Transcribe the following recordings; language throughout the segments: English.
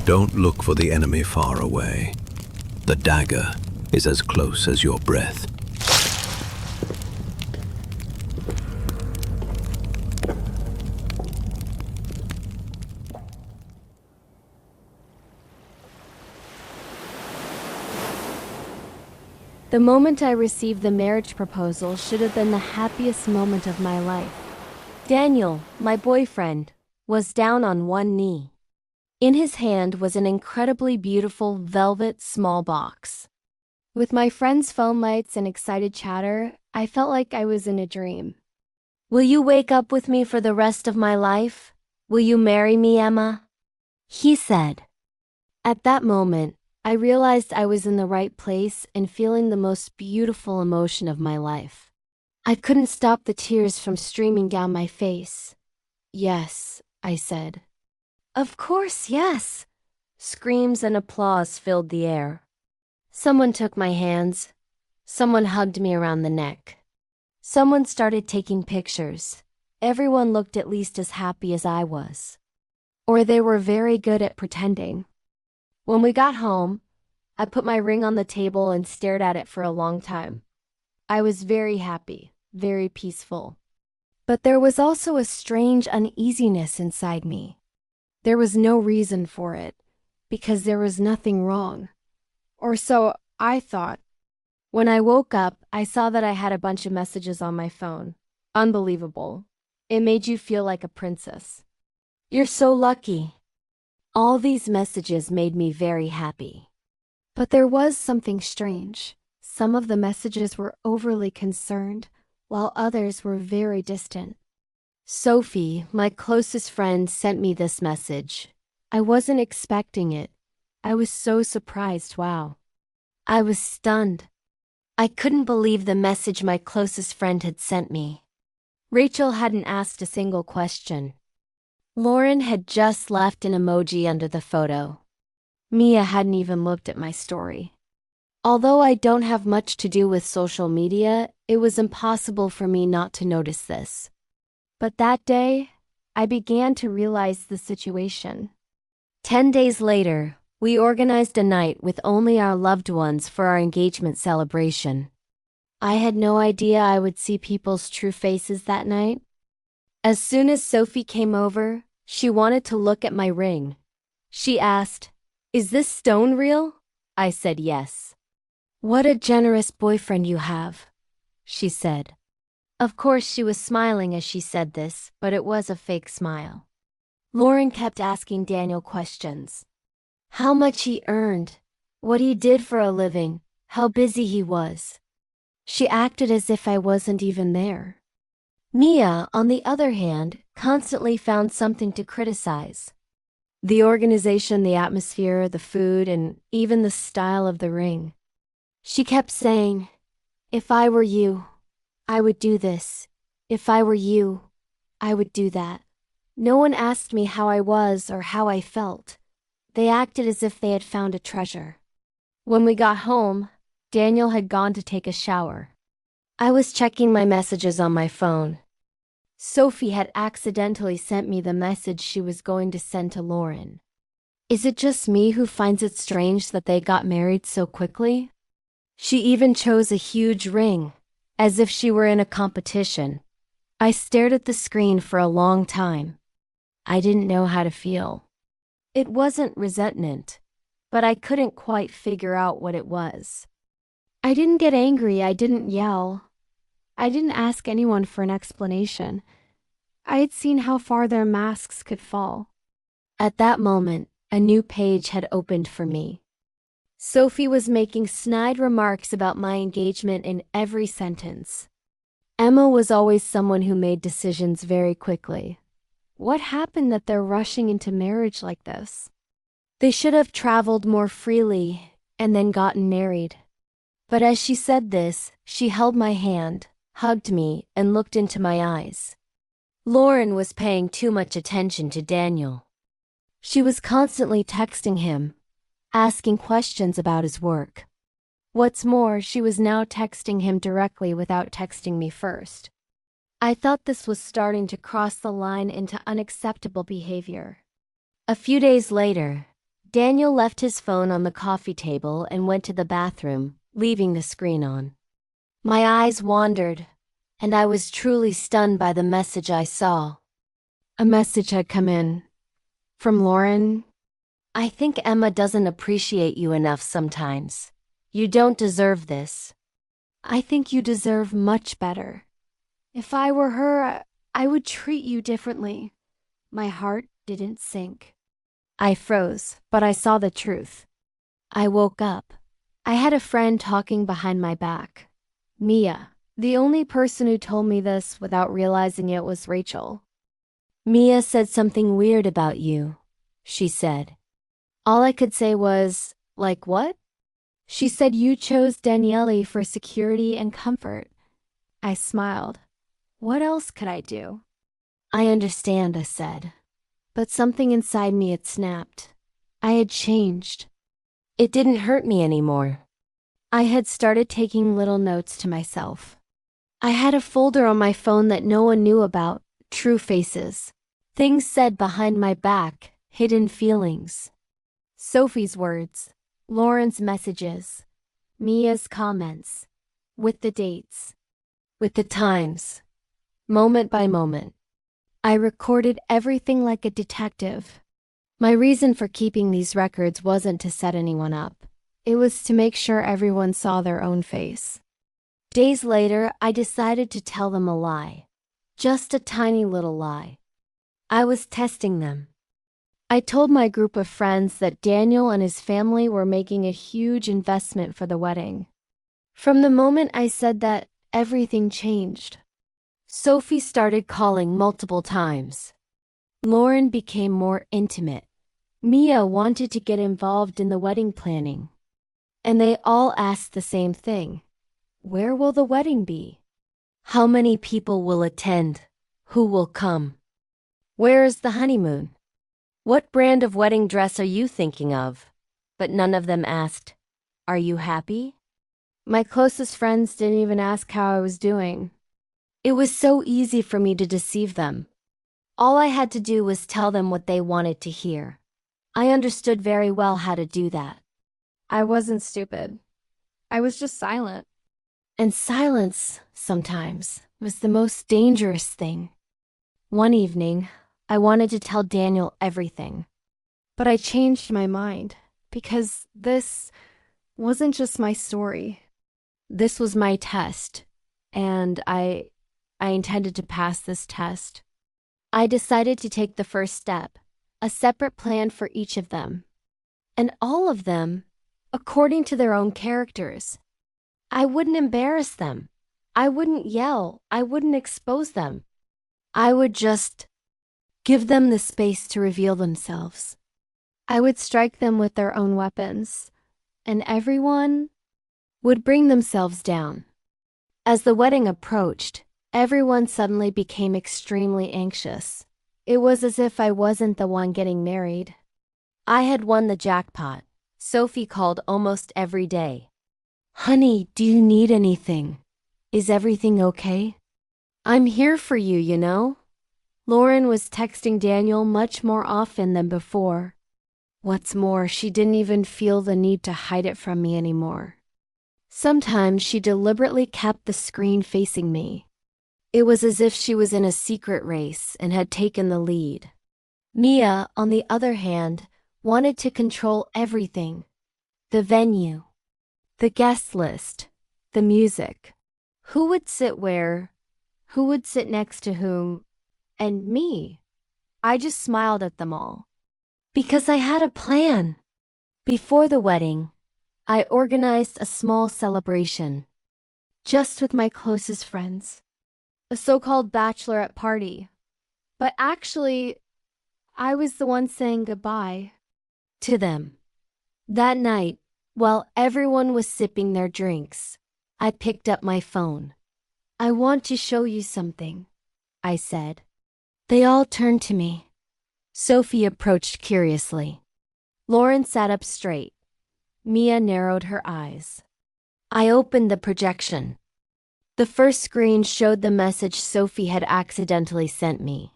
Don't look for the enemy far away. The dagger is as close as your breath. The moment I received the marriage proposal should have been the happiest moment of my life. Daniel, my boyfriend, was down on one knee. In his hand was an incredibly beautiful velvet small box. With my friends' phone lights and excited chatter, I felt like I was in a dream. "Will you wake up with me for the rest of my life? Will you marry me, Emma?" he said. At that moment, I realized I was in the right place and feeling the most beautiful emotion of my life. I couldn't stop the tears from streaming down my face. "Yes," I said. "Of course, yes!" Screams and applause filled the air. Someone took my hands. Someone hugged me around the neck. Someone started taking pictures. Everyone looked at least as happy as I was. Or they were very good at pretending. When we got home, I put my ring on the table and stared at it for a long time. I was very happy, very peaceful. But there was also a strange uneasiness inside me. There was no reason for it, because there was nothing wrong. Or so I thought. When I woke up, I saw that I had a bunch of messages on my phone. Unbelievable. It made you feel like a princess. "You're so lucky." All these messages made me very happy. But there was something strange. Some of the messages were overly concerned, while others were very distant. Sophie, my closest friend, sent me this message. I wasn't expecting it. I was so surprised, wow. I was stunned. I couldn't believe the message my closest friend had sent me. Rachel hadn't asked a single question. Lauren had just left an emoji under the photo. Mia hadn't even looked at my story. Although I don't have much to do with social media, it was impossible for me not to notice this. But that day, I began to realize the situation. 10 days later, we organized a night with only our loved ones for our engagement celebration. I had no idea I would see people's true faces that night. As soon as Sophie came over, she wanted to look at my ring. She asked, "Is this stone real?" I said yes. "What a generous boyfriend you have," she said. Of course, she was smiling as she said this, but it was a fake smile. Lauren kept asking Daniel questions. How much he earned, what he did for a living, how busy he was. She acted as if I wasn't even there. Mia, on the other hand, constantly found something to criticize. The organization, the atmosphere, the food, and even the style of the ring. She kept saying, "If I were you, I would do this. If I were you, I would do that." No one asked me how I was or how I felt. They acted as if they had found a treasure. When we got home, Daniel had gone to take a shower. I was checking my messages on my phone. Sophie had accidentally sent me the message she was going to send to Lauren. Is it just me who finds it strange that they got married so quickly? She even chose a huge ring, as if she were in a competition. I stared at the screen for a long time. I didn't know how to feel. It wasn't resentment, but I couldn't quite figure out what it was. I didn't get angry, I didn't yell. I didn't ask anyone for an explanation. I had seen how far their masks could fall. At that moment, a new page had opened for me. Sophie was making snide remarks about my engagement in every sentence. Emma was always someone who made decisions very quickly. What happened that they're rushing into marriage like this? They should have traveled more freely and then gotten married. But as she said this, she held my hand, hugged me, and looked into my eyes. Lauren was paying too much attention to Daniel. She was constantly texting him, asking questions about his work. What's more, she was now texting him directly without texting me first. I thought this was starting to cross the line into unacceptable behavior. A few days later, Daniel left his phone on the coffee table and went to the bathroom, leaving the screen on. My eyes wandered, and I was truly stunned by the message I saw. A message had come in. From Lauren. I think Emma doesn't appreciate you enough sometimes. You don't deserve this. I think you deserve much better. If I were her, I would treat you differently. My heart didn't sink. I froze, but I saw the truth. I woke up. I had a friend talking behind my back. Mia. The only person who told me this without realizing it was Rachel. Mia said something weird about you, she said. All I could say was, like what? She said you chose Daniele for security and comfort. I smiled. What else could I do? I understand, I said. But something inside me had snapped. I had changed. It didn't hurt me anymore. I had started taking little notes to myself. I had a folder on my phone that no one knew about, true faces. Things said behind my back, hidden feelings. Sophie's words, Lauren's messages, Mia's comments, with the dates, with the times, moment by moment. I recorded everything like a detective. My reason for keeping these records wasn't to set anyone up. It was to make sure everyone saw their own face. Days later, I decided to tell them a lie. Just a tiny little lie. I was testing them. I told my group of friends that Daniel and his family were making a huge investment for the wedding. From the moment I said that, everything changed. Sophie started calling multiple times. Lauren became more intimate. Mia wanted to get involved in the wedding planning. And they all asked the same thing. Where will the wedding be? How many people will attend? Who will come? Where is the honeymoon? What brand of wedding dress are you thinking of? But none of them asked, are you happy? My closest friends didn't even ask how I was doing. It was so easy for me to deceive them. All I had to do was tell them what they wanted to hear. I understood very well how to do that. I wasn't stupid. I was just silent. And silence, sometimes, was the most dangerous thing. One evening, I wanted to tell Daniel everything. But I changed my mind, because this wasn't just my story. This was my test, and I intended to pass this test. I decided to take the first step, a separate plan for each of them. And all of them, according to their own characters. I wouldn't embarrass them. I wouldn't yell. I wouldn't expose them. I would just give them the space to reveal themselves. I would strike them with their own weapons, and everyone would bring themselves down. As the wedding approached, everyone suddenly became extremely anxious. It was as if I wasn't the one getting married. I had won the jackpot. Sophie called almost every day. Honey, do you need anything? Is everything okay? I'm here for you, you know? Lauren was texting Daniel much more often than before. What's more, she didn't even feel the need to hide it from me anymore. Sometimes she deliberately kept the screen facing me. It was as if she was in a secret race and had taken the lead. Mia, on the other hand, wanted to control everything. The venue, the guest list, the music. Who would sit where? Who would sit next to whom? And me. I just smiled at them all. Because I had a plan. Before the wedding, I organized a small celebration. Just with my closest friends. A so-called bachelorette party. But actually, I was the one saying goodbye to them. That night, while everyone was sipping their drinks, I picked up my phone. I want to show you something, I said. They all turned to me. Sophie approached curiously. Lauren sat up straight. Mia narrowed her eyes. I opened the projection. The first screen showed the message Sophie had accidentally sent me.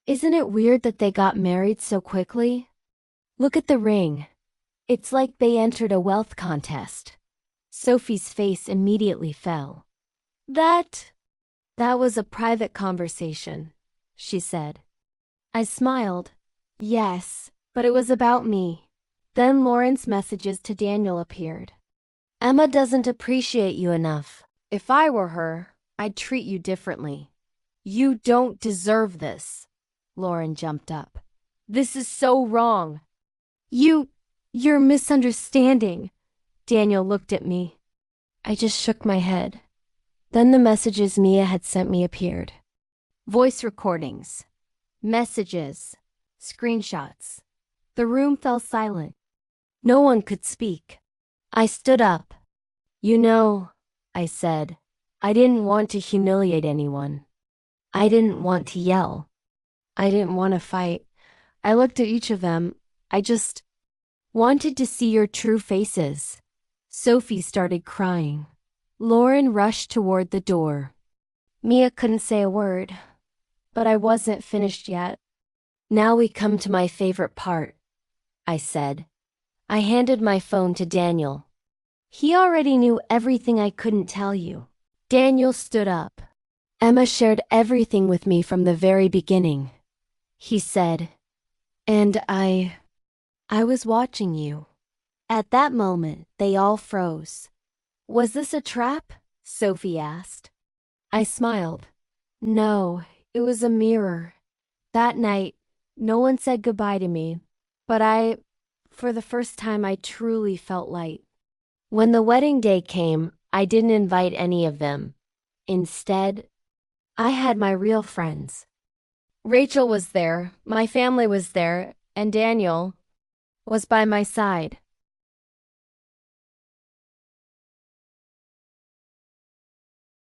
Isn't it weird that they got married so quickly? Look at the ring. It's like they entered a wealth contest. Sophie's face immediately fell. That was a private conversation, she said. I smiled. Yes, but it was about me. Then Lauren's messages to Daniel appeared. Emma doesn't appreciate you enough. If I were her, I'd treat you differently. You don't deserve this. Lauren jumped up. This is so wrong. You're misunderstanding. Daniel looked at me. I just shook my head. Then the messages Mia had sent me appeared. Voice recordings, messages, screenshots. The room fell silent. No one could speak. I stood up. You know, I said, I didn't want to humiliate anyone. I didn't want to yell. I didn't want to fight. I looked at each of them. I just wanted to see your true faces. Sophie started crying. Lauren rushed toward the door. Mia couldn't say a word, but I wasn't finished yet. Now we come to my favorite part, I said. I handed my phone to Daniel. He already knew everything I couldn't tell you. Daniel stood up. Emma shared everything with me from the very beginning, he said. And I was watching you. At that moment, they all froze. Was this a trap? Sophie asked. I smiled. No, it was a mirror. That night, no one said goodbye to me, but for the first time, I truly felt light. When the wedding day came, I didn't invite any of them. Instead, I had my real friends. Rachel was there, my family was there, and Daniel was by my side.